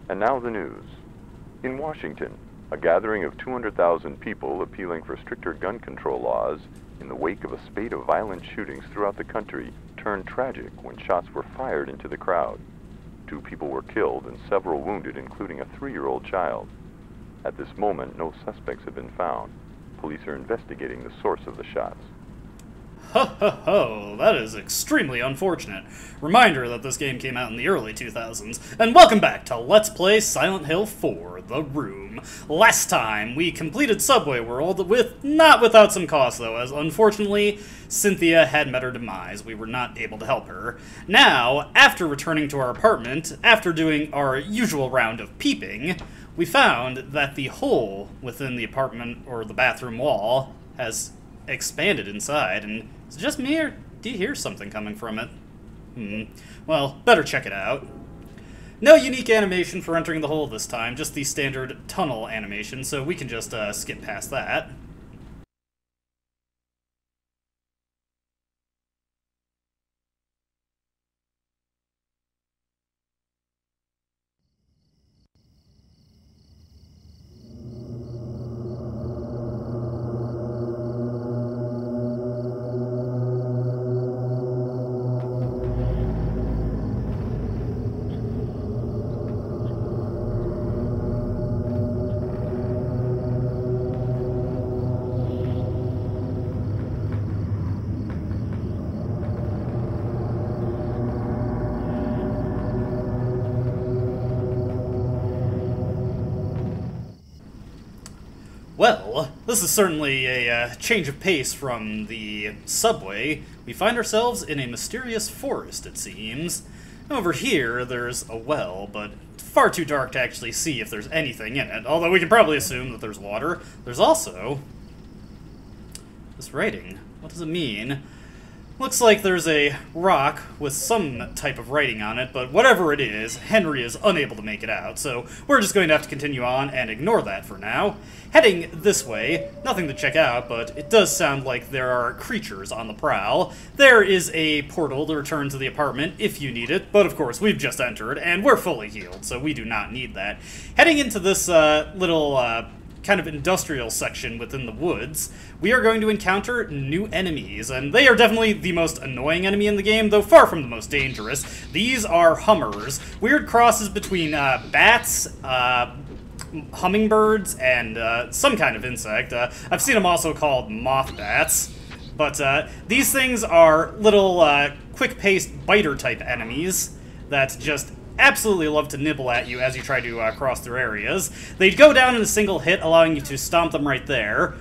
And now the news. In Washington, a gathering of 200,000 people appealing for stricter gun control laws in the wake of a spate of violent shootings throughout the country turned tragic when shots were fired into the crowd. 2 people were killed and several wounded, including a 3-year-old child. At this moment, no suspects have been found. Police are investigating the source of the shots. Ho ho ho, that is extremely unfortunate. Reminder that this game came out in the early 2000s. And welcome back to Let's Play Silent Hill 4, The Room. Last time, we completed Subway World, not without some cost though, as unfortunately, Cynthia had met her demise. We were not able to help her. Now, after returning to our apartment, after doing our usual round of peeping, we found that the hole within the apartment, or the bathroom wall, has expanded inside, and is it just me, or do you hear something coming from it? Well, better check it out. No unique animation for entering the hole this time, just the standard tunnel animation, so we can just skip past that. Well, this is certainly a change of pace from the subway. We find ourselves in a mysterious forest, it seems. Over here, there's a well, but far too dark to actually see if there's anything in it, although we can probably assume that there's water. There's also this writing. What does it mean? Looks like there's a rock with some type of writing on it, but whatever it is, Henry is unable to make it out, so we're just going to have to continue on and ignore that for now. Heading this way, nothing to check out, but it does sound like there are creatures on the prowl. There is a portal to return to the apartment if you need it, but of course we've just entered, and we're fully healed, so we do not need that. Heading into this little kind of industrial section within the woods, we are going to encounter new enemies, and they are definitely the most annoying enemy in the game, though far from the most dangerous. These are Hummers, weird crosses between bats, hummingbirds, and some kind of insect. I've seen them also called moth bats, but these things are little quick-paced biter-type enemies that just absolutely love to nibble at you as you try to cross through areas. They go down in a single hit, allowing you to stomp them right there.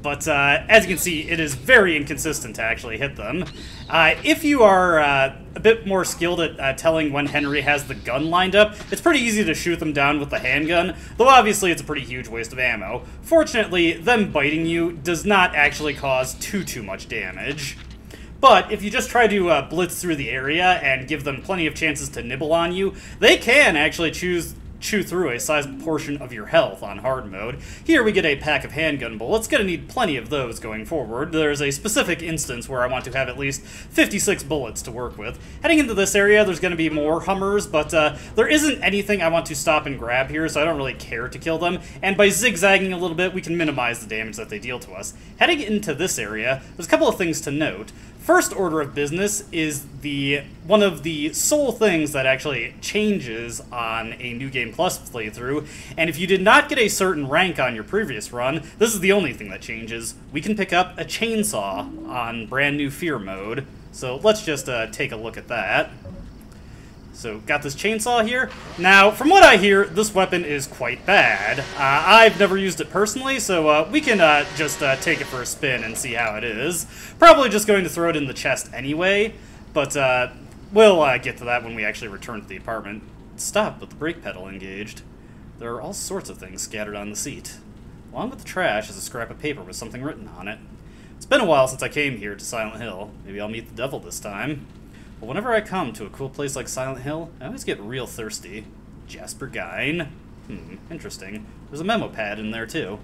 But as you can see, it is very inconsistent to actually hit them. If you are a bit more skilled at telling when Henry has the gun lined up, it's pretty easy to shoot them down with the handgun, though obviously it's a pretty huge waste of ammo. Fortunately, them biting you does not actually cause too much damage. But if you just try to blitz through the area and give them plenty of chances to nibble on you, they can actually chew through a sizable portion of your health on hard mode. Here we get a pack of handgun bullets. Gonna need plenty of those going forward. There's a specific instance where I want to have at least 56 bullets to work with. Heading into this area, there's gonna be more Hummers, but there isn't anything I want to stop and grab here, so I don't really care to kill them. And by zigzagging a little bit, we can minimize the damage that they deal to us. Heading into this area, there's a couple of things to note. First order of business is one of the sole things that actually changes on a New Game Plus playthrough, and if you did not get a certain rank on your previous run, this is the only thing that changes. We can pick up a chainsaw on brand new Fear mode, so let's just take a look at that. So, got this chainsaw here. Now, from what I hear, this weapon is quite bad. I've never used it personally, so we can just take it for a spin and see how it is. Probably just going to throw it in the chest anyway, but we'll get to that when we actually return to the apartment. Stop with the brake pedal engaged. There are all sorts of things scattered on the seat. Along with the trash is a scrap of paper with something written on it. It's been a while since I came here to Silent Hill. Maybe I'll meet the devil this time. But whenever I come to a cool place like Silent Hill, I always get real thirsty. Jasper Gein. Interesting. There's a memo pad in there, too.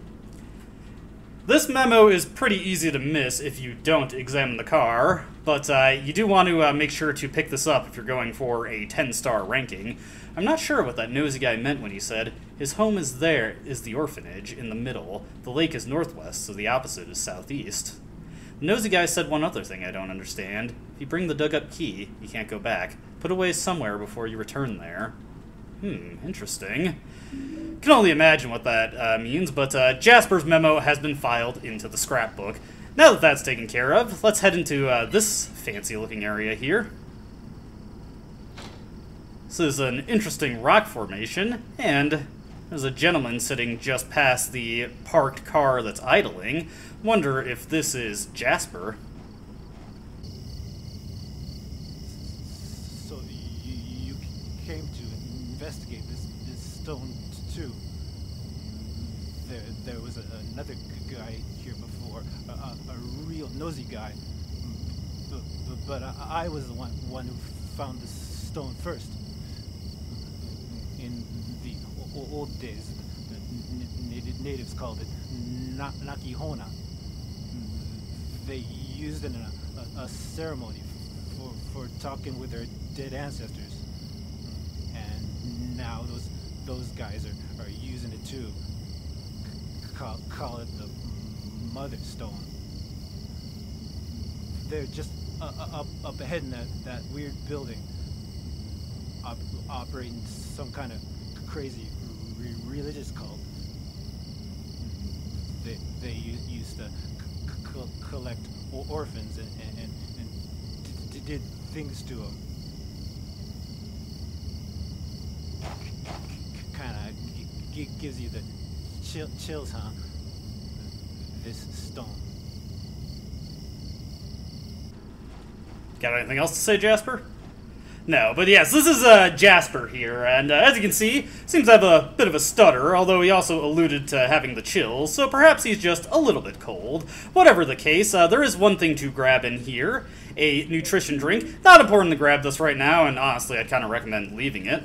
This memo is pretty easy to miss if you don't examine the car, but you do want to make sure to pick this up if you're going for a 10-star ranking. I'm not sure what that nosy guy meant when he said, his home is the orphanage, in the middle. The lake is northwest, so the opposite is southeast. The nosy guy said one other thing I don't understand. If you bring the dug-up key, you can't go back. Put away somewhere before you return there. Interesting. Can only imagine what that means, but Jasper's memo has been filed into the scrapbook. Now that that's taken care of, let's head into this fancy-looking area here. This is an interesting rock formation, and there's a gentleman sitting just past the parked car that's idling. Wonder if this is Jasper. So you came to investigate this stone too. There was another guy here before, a real nosy guy. But I was the one who found this stone first. In the old days, the natives called it Nakihona. They used it in a ceremony for talking with their dead ancestors. And now those guys are using it too. Call it the Mother Stone. They're just up ahead in that weird building, operating some kind of crazy religious cult. They used to collect orphans and did things to them. Kind of gives you the chills, huh? This stone. Got anything else to say, Jasper? No, but yes, this is Jasper here, and as you can see, seems to have a bit of a stutter, although he also alluded to having the chills, so perhaps he's just a little bit cold. Whatever the case, there is one thing to grab in here, a nutrition drink. Not important to grab this right now, and honestly, I'd kind of recommend leaving it.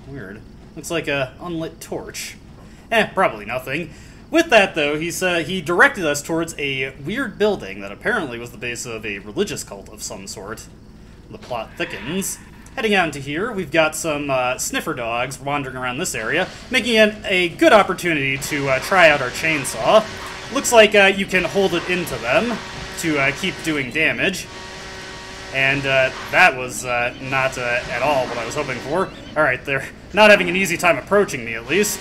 Weird. Looks like a unlit torch. Probably nothing. With that, though, he directed us towards a weird building that apparently was the base of a religious cult of some sort. The plot thickens. Heading out into here, we've got some sniffer dogs wandering around this area, making it a good opportunity to try out our chainsaw. Looks like you can hold it into them to keep doing damage. And that was not at all what I was hoping for. Alright, they're not having an easy time approaching me, at least.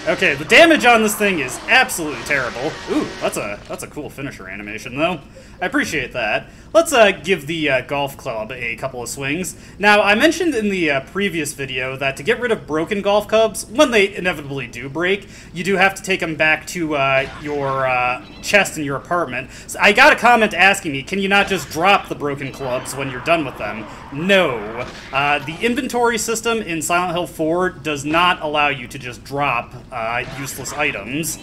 Okay, the damage on this thing is absolutely terrible. Ooh, that's a cool finisher animation, though. I appreciate that. Let's give the golf club a couple of swings. Now, I mentioned in the previous video that to get rid of broken golf clubs, when they inevitably do break, you do have to take them back to your chest in your apartment. So I got a comment asking me, can you not just drop the broken clubs when you're done with them? No. The inventory system in Silent Hill 4 does not allow you to just drop useless items.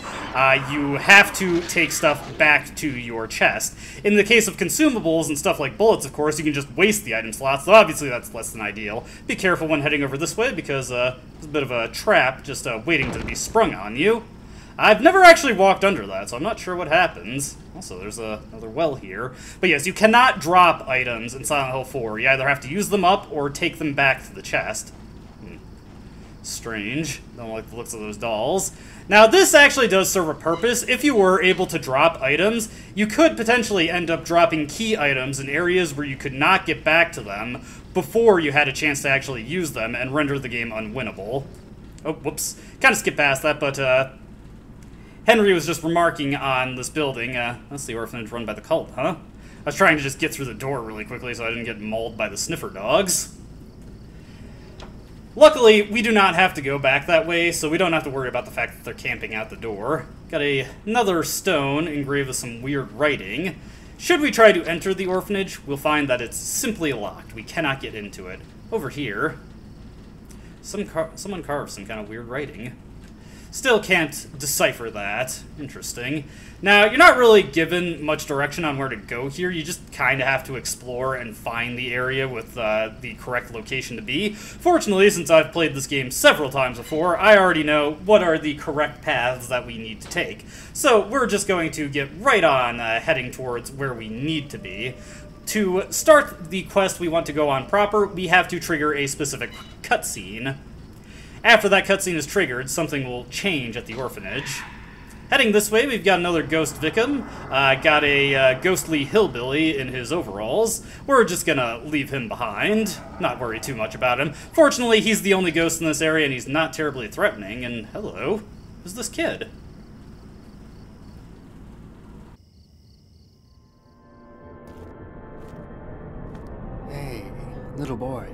You have to take stuff back to your chest. In the case of consumables and stuff like bullets, of course, you can just waste the item slots, so obviously that's less than ideal. Be careful when heading over this way, because there's a bit of a trap just waiting to be sprung on you. I've never actually walked under that, so I'm not sure what happens. Also, there's another well here. But yes, you cannot drop items in Silent Hill 4. You either have to use them up or take them back to the chest. Strange. Don't like the looks of those dolls. Now, this actually does serve a purpose. If you were able to drop items, you could potentially end up dropping key items in areas where you could not get back to them before you had a chance to actually use them and render the game unwinnable. Oh, whoops. Kind of skipped past that, but Henry was just remarking on this building. That's the orphanage run by the cult, huh? I was trying to just get through the door really quickly so I didn't get mauled by the sniffer dogs. Luckily, we do not have to go back that way, so we don't have to worry about the fact that they're camping out the door. Got another stone engraved with some weird writing. Should we try to enter the orphanage, we'll find that it's simply locked. We cannot get into it. Over here, someone carved some kind of weird writing. Still can't decipher that. Interesting. Now, you're not really given much direction on where to go here. You just kind of have to explore and find the area with the correct location to be. Fortunately, since I've played this game several times before, I already know what are the correct paths that we need to take. So we're just going to get right on heading towards where we need to be. To start the quest we want to go on proper, we have to trigger a specific cutscene. After that cutscene is triggered, something will change at the orphanage. Heading this way, we've got another ghost victim. Got a ghostly hillbilly in his overalls. We're just gonna leave him behind, not worry too much about him. Fortunately, he's the only ghost in this area, and he's not terribly threatening. And hello, who's this kid? Hey, little boy,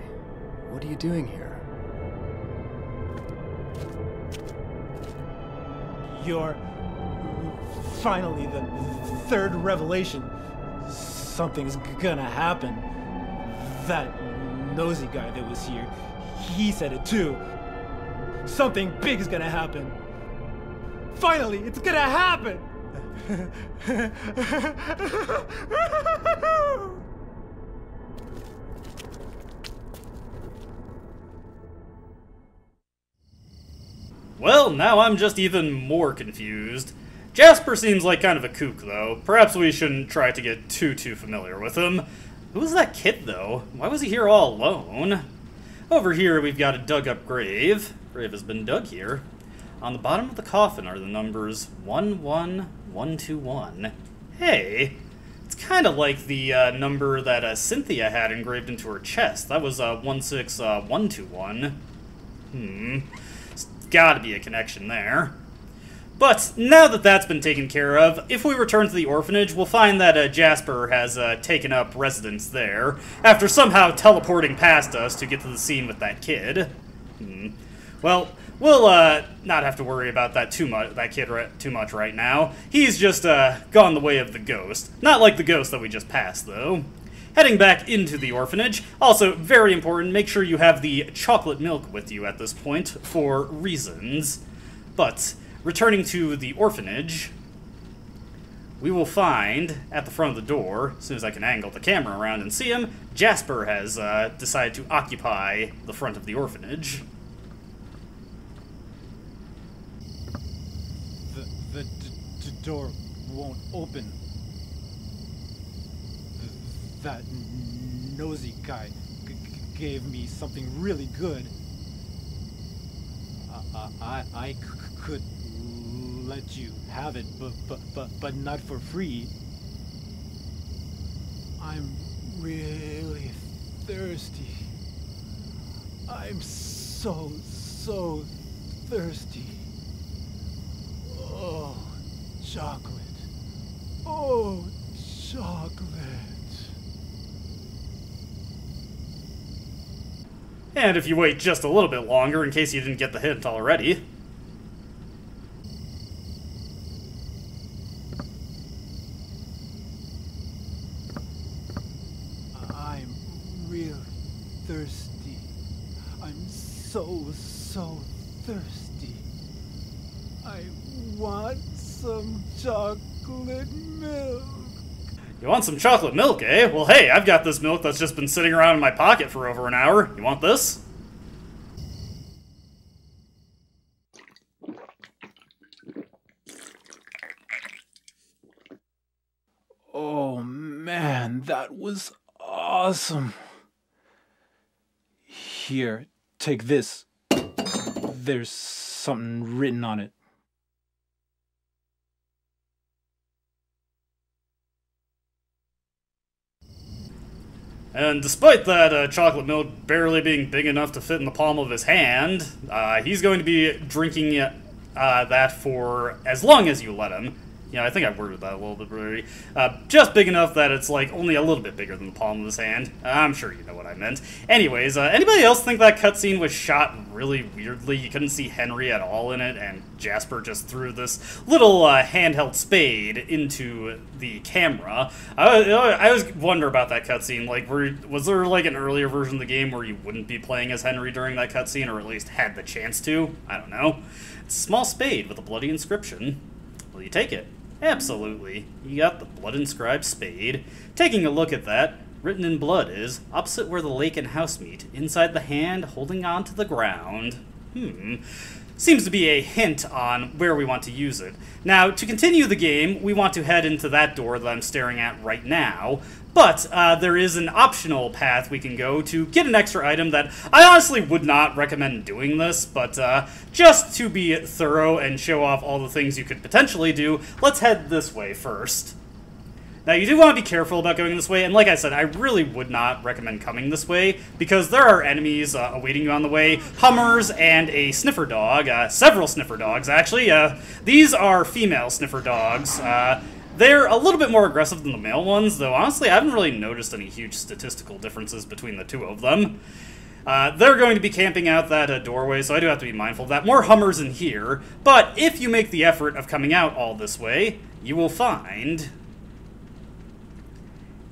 what are you doing here? You're finally the third revelation. Something's gonna happen. That nosy guy that was here, he said it too. Something big is gonna happen. Finally, it's gonna happen! Well, now I'm just even more confused. Jasper seems like kind of a kook, though. Perhaps we shouldn't try to get too familiar with him. Who was that kid, though? Why was he here all alone? Over here, we've got a dug-up grave. Grave has been dug here. On the bottom of the coffin are the numbers 11121. Hey, it's kind of like the number that Cynthia had engraved into her chest. That was 16121. Gotta be a connection there. But now that that's been taken care of, if we return to the orphanage, we'll find that Jasper has taken up residence there, after somehow teleporting past us to get to the scene with that kid. Well, we'll not have to worry about that too much right now. He's just gone the way of the ghost. Not like the ghost that we just passed, though. Heading back into the orphanage. Also, very important, make sure you have the chocolate milk with you at this point, for reasons. But, returning to the orphanage, we will find, at the front of the door, as soon as I can angle the camera around and see him, Jasper has decided to occupy the front of the orphanage. The door won't open. That nosy guy gave me something really good. I could let you have it, but not for free. I'm really thirsty. I'm so thirsty. Oh, chocolate. Oh, chocolate. And if you wait just a little bit longer, in case you didn't get the hint already. I'm real thirsty. I'm so thirsty. I want some chocolate milk. You want some chocolate milk, eh? Well, hey, I've got this milk that's just been sitting around in my pocket for over an hour. You want this? Oh man, that was awesome. Here, take this. There's something written on it. And despite that chocolate milk barely being big enough to fit in the palm of his hand, he's going to be drinking that for as long as you let him. Yeah, I think I worded that a little bit blurry. Just big enough that it's, like, only a little bit bigger than the palm of his hand. I'm sure you know what I meant. Anyways, anybody else think that cutscene was shot really weirdly? You couldn't see Henry at all in it, and Jasper just threw this little handheld spade into the camera. I always wonder about that cutscene. Like, was there, like, an earlier version of the game where you wouldn't be playing as Henry during that cutscene, or at least had the chance to? I don't know. It's a small spade with a bloody inscription. Will you take it? Absolutely. You got the blood-inscribed spade. Taking a look at that, written in blood is, opposite where the lake and house meet, inside the hand, holding on to the ground. Seems to be a hint on where we want to use it. Now, to continue the game, we want to head into that door that I'm staring at right now, but there is an optional path we can go to get an extra item that I honestly would not recommend doing this, but just to be thorough and show off all the things you could potentially do, let's head this way first. Now, you do want to be careful about going this way, and like I said, I really would not recommend coming this way, because there are enemies awaiting you on the way. Hummers and a sniffer dog, several sniffer dogs, actually. These are female sniffer dogs. They're a little bit more aggressive than the male ones, though honestly I haven't really noticed any huge statistical differences between the two of them. They're going to be camping out that doorway, so I do have to be mindful of that. More Hummers in here, but if you make the effort of coming out all this way, you will find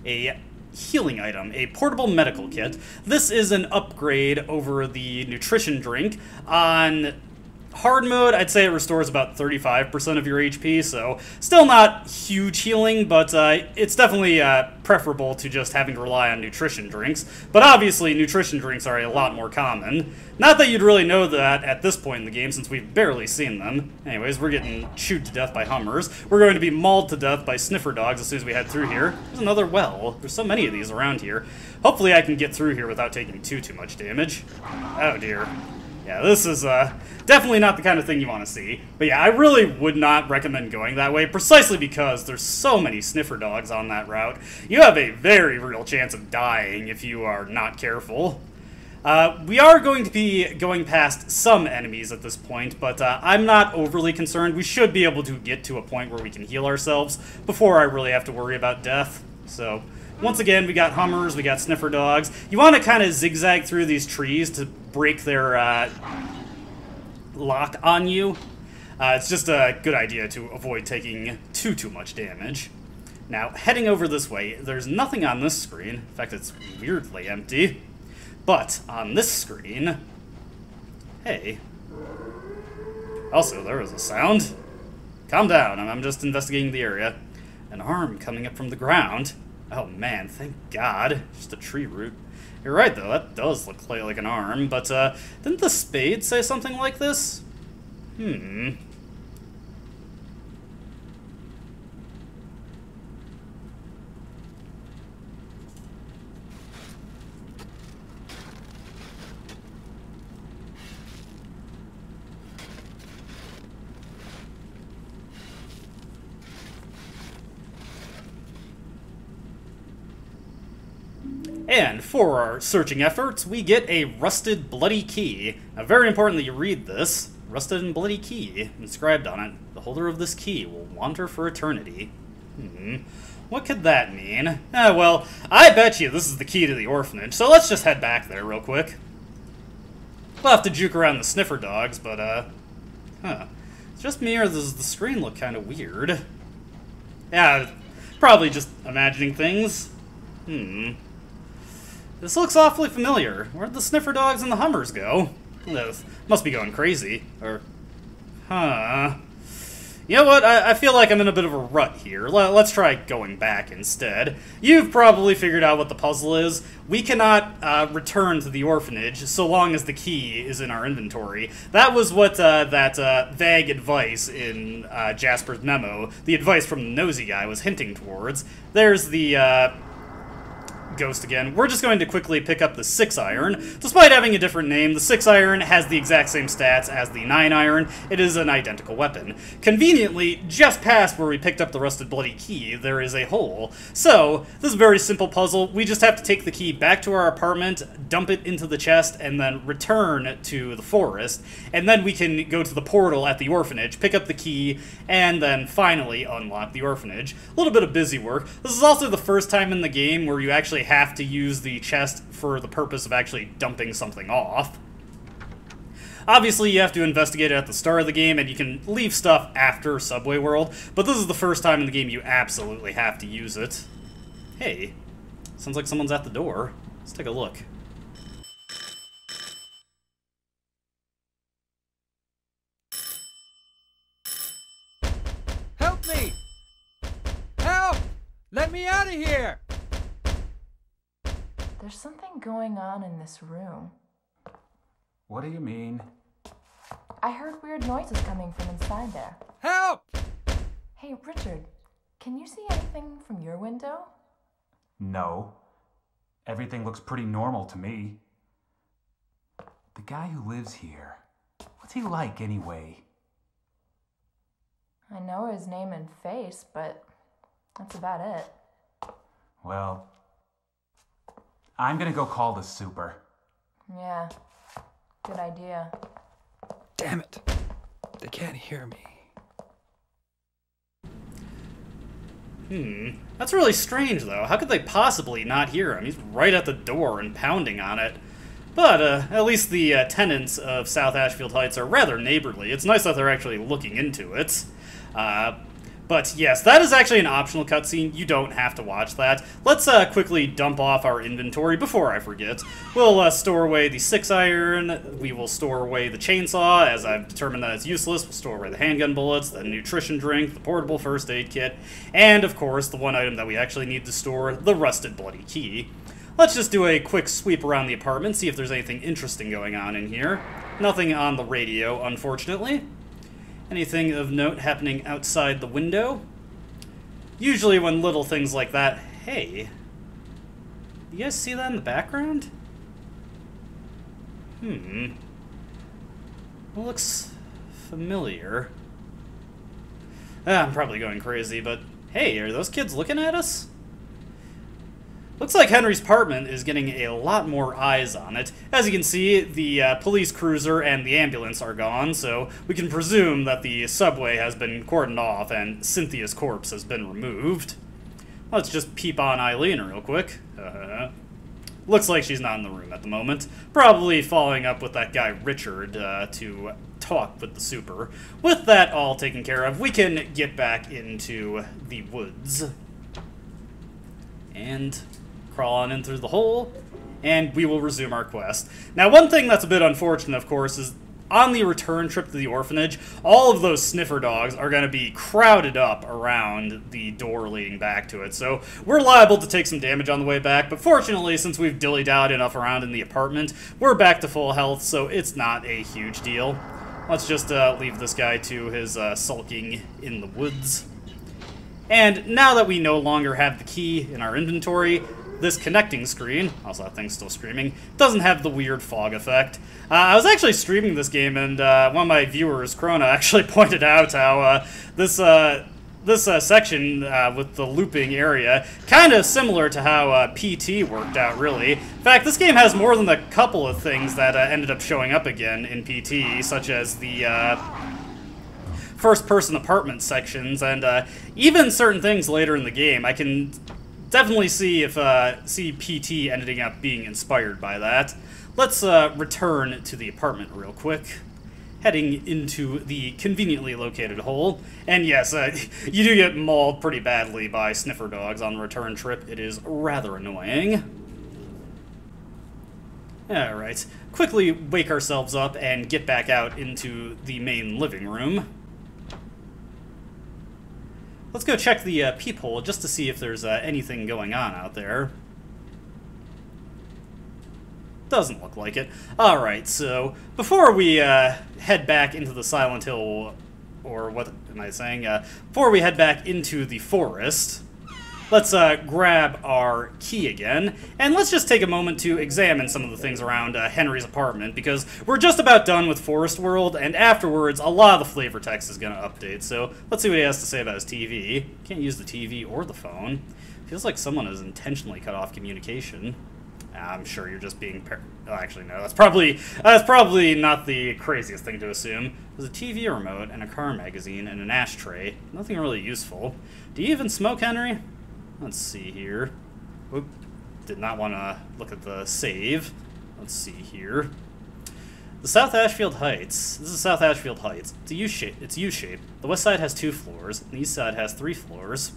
a healing item, a portable medical kit. This is an upgrade over the nutrition drink. On hard mode, I'd say it restores about 35% of your HP, so still not huge healing, but it's definitely preferable to just having to rely on nutrition drinks. But obviously, nutrition drinks are a lot more common. Not that you'd really know that at this point in the game, since we've barely seen them. Anyways, we're getting chewed to death by Hummers. We're going to be mauled to death by sniffer dogs as soon as we head through here. There's another well. There's so many of these around here. Hopefully I can get through here without taking too much damage. Oh dear. Yeah, this is definitely not the kind of thing you want to see. But yeah, I really would not recommend going that way, precisely because there's so many sniffer dogs on that route. You have a very real chance of dying if you are not careful. We are going to be going past some enemies at this point, but I'm not overly concerned. We should be able to get to a point where we can heal ourselves before I really have to worry about death. So, once again, we got Hummers, we got sniffer dogs. You want to kind of zigzag through these trees to break their lock on you. It's just a good idea to avoid taking too much damage. Now, heading over this way, there's nothing on this screen. In fact, it's weirdly empty. But on this screen, hey. Also, there was a sound. Calm down, I'm just investigating the area. An arm coming up from the ground. Oh man, thank God. Just a tree root. You're right though, that does look like an arm, but didn't the spade say something like this? And for our searching efforts, we get a rusted bloody key. Now, very important that you read this. Rusted and bloody key. Inscribed on it, the holder of this key will wander for eternity. What could that mean? Well, I bet you this is the key to the orphanage, so let's just head back there real quick. We'll have to juke around the sniffer dogs, but, It's just me, or does the screen look kind of weird? Yeah, probably just imagining things. This looks awfully familiar. Where'd the sniffer dogs and the Hummers go? This must be going crazy. Or, You know what? I feel like I'm in a bit of a rut here. Let's try going back instead. You've probably figured out what the puzzle is. We cannot return to the orphanage so long as the key is in our inventory. That was what that vague advice in Jasper's memo, the advice from the nosy guy, was hinting towards. There's the Ghost again, we're just going to quickly pick up the 6-iron. Despite having a different name, the 6-iron has the exact same stats as the 9-iron. It is an identical weapon. Conveniently, just past where we picked up the Rusted Bloody Key, there is a hole. So, this is a very simple puzzle. We just have to take the key back to our apartment, dump it into the chest, and then return to the forest. And then we can go to the portal at the orphanage, pick up the key, and then finally unlock the orphanage. A little bit of busy work. This is also the first time in the game where you actually have to use the chest for the purpose of actually dumping something off. Obviously, you have to investigate it at the start of the game, and you can leave stuff after Subway World, but this is the first time in the game you absolutely have to use it. Hey, sounds like someone's at the door. Let's take a look. Help me! Help! Let me out of here! There's something going on in this room. What do you mean? I heard weird noises coming from inside there. Help! Hey, Richard, can you see anything from your window? No. Everything looks pretty normal to me. The guy who lives here, what's he like anyway? I know his name and face, but that's about it. Well, I'm gonna go call the super. Yeah, good idea. Damn it. They can't hear me. That's really strange, though. How could they possibly not hear him? He's right at the door and pounding on it. But at least the tenants of South Ashfield Heights are rather neighborly. It's nice that they're actually looking into it. But yes, that is actually an optional cutscene. You don't have to watch that. Let's quickly dump off our inventory before I forget. We'll store away the 6-iron. We will store away the chainsaw, as I've determined that it's useless. We'll store away the handgun bullets, the nutrition drink, the portable first aid kit, and of course, the one item that we actually need to store, the Rusted Bloody Key. Let's just do a quick sweep around the apartment, see if there's anything interesting going on in here. Nothing on the radio, unfortunately. Anything of note happening outside the window? Usually when little things like that... Hey. You guys see that in the background? It looks familiar. I'm probably going crazy, but... Hey, are those kids looking at us? Looks like Henry's apartment is getting a lot more eyes on it. As you can see, the police cruiser and the ambulance are gone, so we can presume that the subway has been cordoned off and Cynthia's corpse has been removed. Let's just peep on Eileen real quick. Looks like she's not in the room at the moment. Probably following up with that guy Richard to talk with the super. With that all taken care of, we can get back into the woods. And crawl on in through the hole, and we will resume our quest. Now, one thing that's a bit unfortunate, of course, is on the return trip to the orphanage, all of those sniffer dogs are going to be crowded up around the door leading back to it, so we're liable to take some damage on the way back, but fortunately, since we've dilly-dallied enough around in the apartment, we're back to full health, so it's not a huge deal. Let's just leave this guy to his sulking in the woods. And now that we no longer have the key in our inventory, this connecting screen, also that thing's still screaming, doesn't have the weird fog effect. I was actually streaming this game, and one of my viewers, Krona, actually pointed out how this section with the looping area, kind of similar to how PT worked out, really. In fact, this game has more than a couple of things that ended up showing up again in PT, such as the first-person apartment sections, and even certain things later in the game. I can definitely see if PT ending up being inspired by that. Let's return to the apartment real quick, heading into the conveniently located hole. And yes, you do get mauled pretty badly by sniffer dogs on the return trip. It is rather annoying. Alright, quickly wake ourselves up and get back out into the main living room. Let's go check the peephole just to see if there's anything going on out there. Doesn't look like it. Alright, so before we head back into the Silent Hill, or what am I saying? Before we head back into the forest, let's grab our key again, and let's just take a moment to examine some of the things around Henry's apartment, because we're just about done with Forest World, and afterwards, a lot of the flavor text is going to update, so let's see what he has to say about his TV. Can't use the TV or the phone. Feels like someone has intentionally cut off communication. I'm sure you're just being oh, actually, no, that's probably not the craziest thing to assume. There's a TV remote and a car magazine and an ashtray. Nothing really useful. Do you even smoke, Henry? Let's see here. Oop, did not want to look at the save. Let's see here. The South Ashfield Heights. This is South Ashfield Heights. It's a U-shape. It's U-shaped. The west side has 2 floors, and the east side has 3 floors.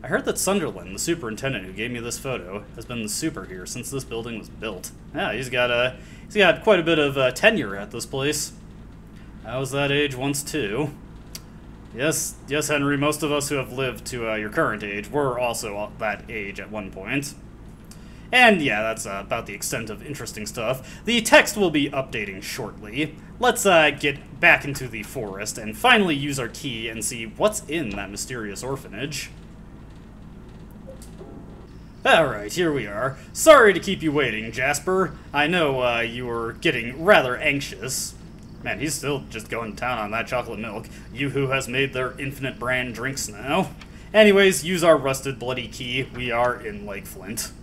I heard that Sunderland, the superintendent who gave me this photo, has been the super here since this building was built. Yeah, he's got quite a bit of tenure at this place. I was that age once too. Yes, Henry. Most of us who have lived to your current age were also that age at one point. And yeah, that's about the extent of interesting stuff. The text will be updating shortly. Let's get back into the forest and finally use our key and see what's in that mysterious orphanage. Alright, here we are. Sorry to keep you waiting, Jasper. I know you were getting rather anxious. Man, he's still just going to town on that chocolate milk. Yoo-hoo has made their infinite brand drinks now. Anyways, use our rusted bloody key. We are in Lake Flint.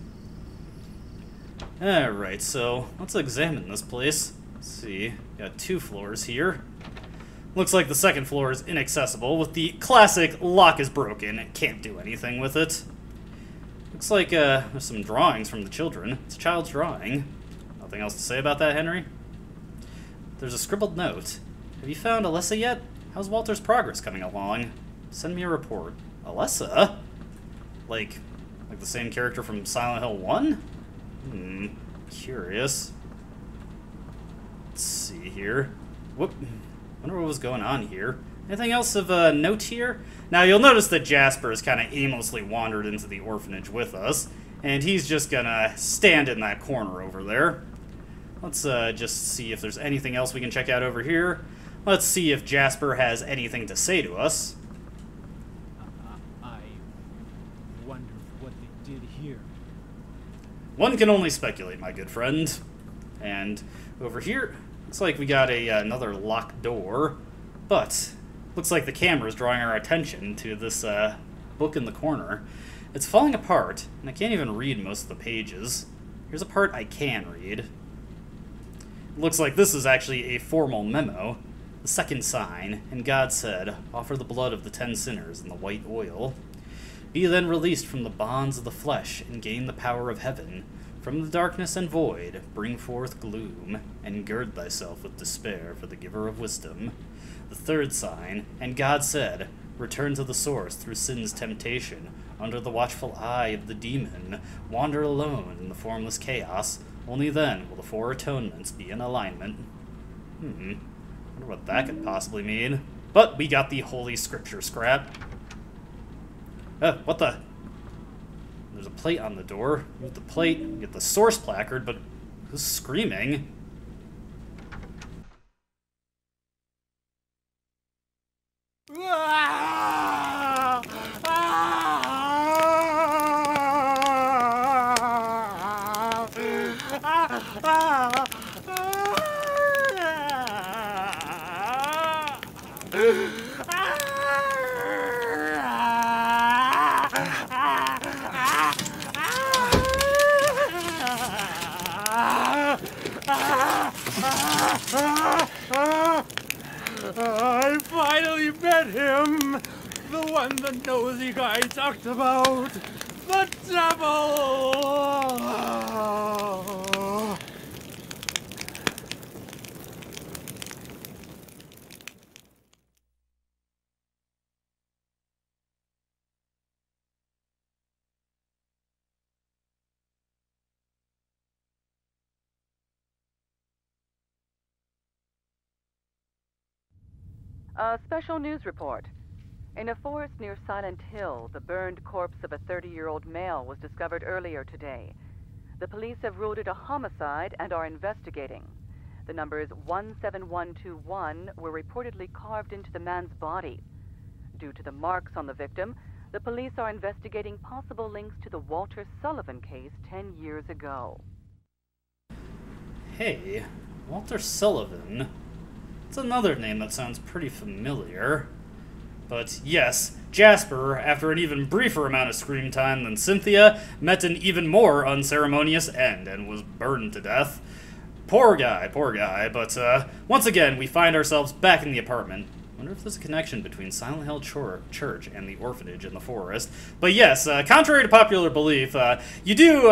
Alright, so let's examine this place. Let's see, got 2 floors here. Looks like the second floor is inaccessible with the classic lock is broken. Can't do anything with it. Looks like there's some drawings from the children. It's a child's drawing. Nothing else to say about that, Henry? There's a scribbled note. Have you found Alessa yet? How's Walter's progress coming along? Send me a report. Alessa? Like the same character from Silent Hill 1? Curious. Let's see here. Whoop. Wonder what was going on here. Anything else of note here? Now, you'll notice that Jasper has kind of aimlessly wandered into the orphanage with us, and he's just gonna stand in that corner over there. Let's just see if there's anything else we can check out over here. Let's see if Jasper has anything to say to us. I wonder what they did here. One can only speculate, my good friend. And over here, looks like we got another locked door, but looks like the camera is drawing our attention to this book in the corner. It's falling apart, and I can't even read most of the pages. Here's a part I can read. It looks like this is actually a formal memo. The second sign, and God said, offer the blood of the 10 sinners and the white oil. Be then released from the bonds of the flesh and gain the power of heaven. From the darkness and void, bring forth gloom, and gird thyself with despair for the giver of wisdom. The third sign, and God said, return to the source through sin's temptation, under the watchful eye of the demon, wander alone in the formless chaos, only then will the 4 atonements be in alignment. Wonder what that could possibly mean. But we got the Holy Scripture scrap. What the? There's a plate on the door. With the plate, you get the source placard, but who's screaming? I finally met him! The one the nosy guy talked about! The devil! A special news report. In a forest near Silent Hill, the burned corpse of a 30-year-old male was discovered earlier today. The police have ruled it a homicide and are investigating. The numbers 17121 were reportedly carved into the man's body. Due to the marks on the victim, The police are investigating possible links to the Walter Sullivan case 10 years ago. Hey, Walter Sullivan. It's another name that sounds pretty familiar. But yes, Jasper, after an even briefer amount of screen time than Cynthia, met an even more unceremonious end and was burned to death. Poor guy, but once again, we find ourselves back in the apartment. Wonder if there's a connection between Silent Hill Church and the orphanage in the forest. But yes, contrary to popular belief, you do,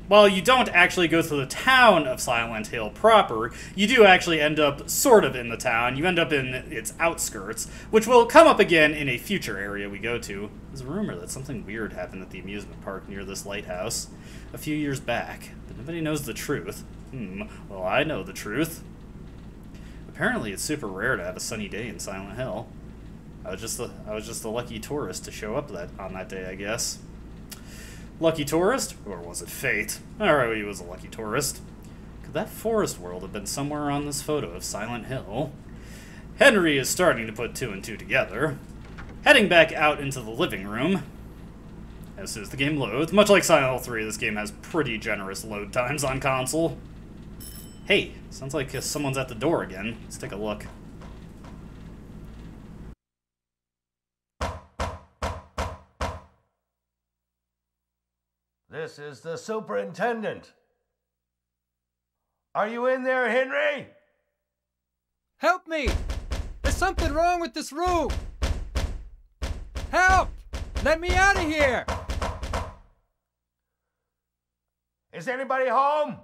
while you don't actually go through the town of Silent Hill proper, you do actually end up sort of in the town. You end up in its outskirts, which will come up again in a future area we go to. There's a rumor that something weird happened at the amusement park near this lighthouse a few years back, but nobody knows the truth. Well, I know the truth. Apparently, it's super rare to have a sunny day in Silent Hill. I was just the lucky tourist to show up on that day, I guess. Lucky tourist? Or was it fate? Alright, he was a lucky tourist. Could that forest world have been somewhere on this photo of Silent Hill? Henry is starting to put two and two together. Heading back out into the living room. As soon as the game loads, much like Silent Hill 3, this game has pretty generous load times on console. Hey, sounds like someone's at the door again. Let's take a look. This is the superintendent. Are you in there, Henry? Help me! There's something wrong with this room! Help! Let me out of here! Is anybody home?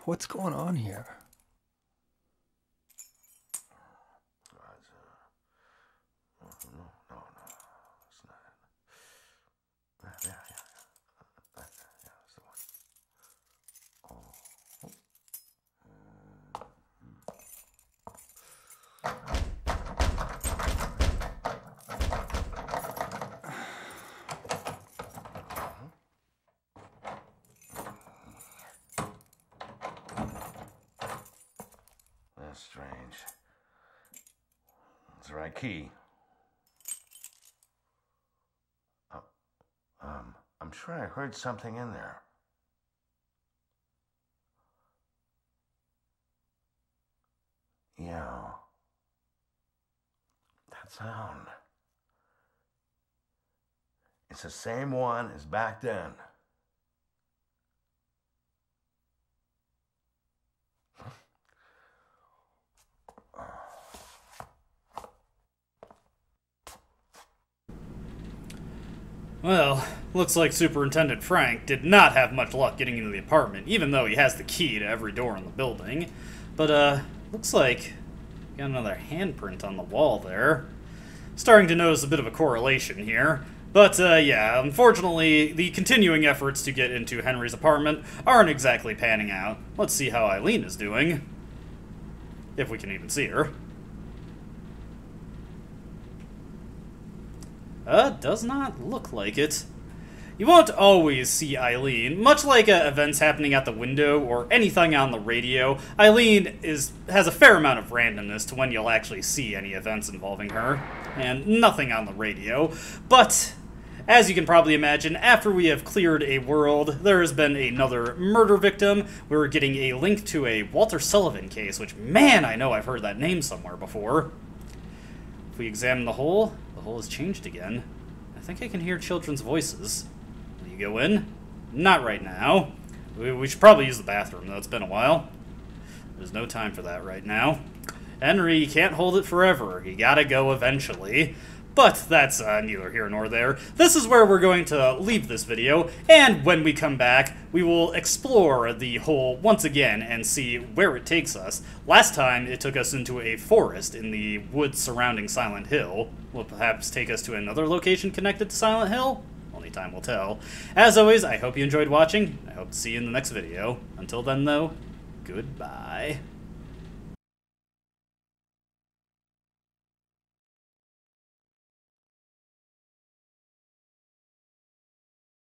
What's going on here? No, it's not. Yeah, that's the one. That's strange. It's the right key. I'm sure I heard something in there. Yeah. That sound. It's the same one as back then. Well, looks like Superintendent Frank did not have much luck getting into the apartment, even though he has the key to every door in the building. But, looks like we got another handprint on the wall there. Starting to notice a bit of a correlation here. But, yeah, unfortunately, the continuing efforts to get into Henry's apartment aren't exactly panning out. Let's see how Eileen is doing. If we can even see her. Does not look like it. You won't always see Eileen. Much like events happening at the window or anything on the radio, Eileen has a fair amount of randomness to when you'll actually see any events involving her. And nothing on the radio. But, as you can probably imagine, after we have cleared a world, there has been another murder victim. We're getting a link to a Walter Sullivan case, which, man, I know I've heard that name somewhere before. If we examine the hole has changed again. I think I can hear children's voices. Will you go in? Not right now. We should probably use the bathroom, though. It's been a while. There's no time for that right now. Henry, you can't hold it forever. You gotta go eventually. But that's neither here nor there. This is where we're going to leave this video, and when we come back, we will explore the hole once again and see where it takes us. Last time, it took us into a forest in the woods surrounding Silent Hill. Will perhaps take us to another location connected to Silent Hill? Only time will tell. As always, I hope you enjoyed watching. I hope to see you in the next video. Until then, though, goodbye.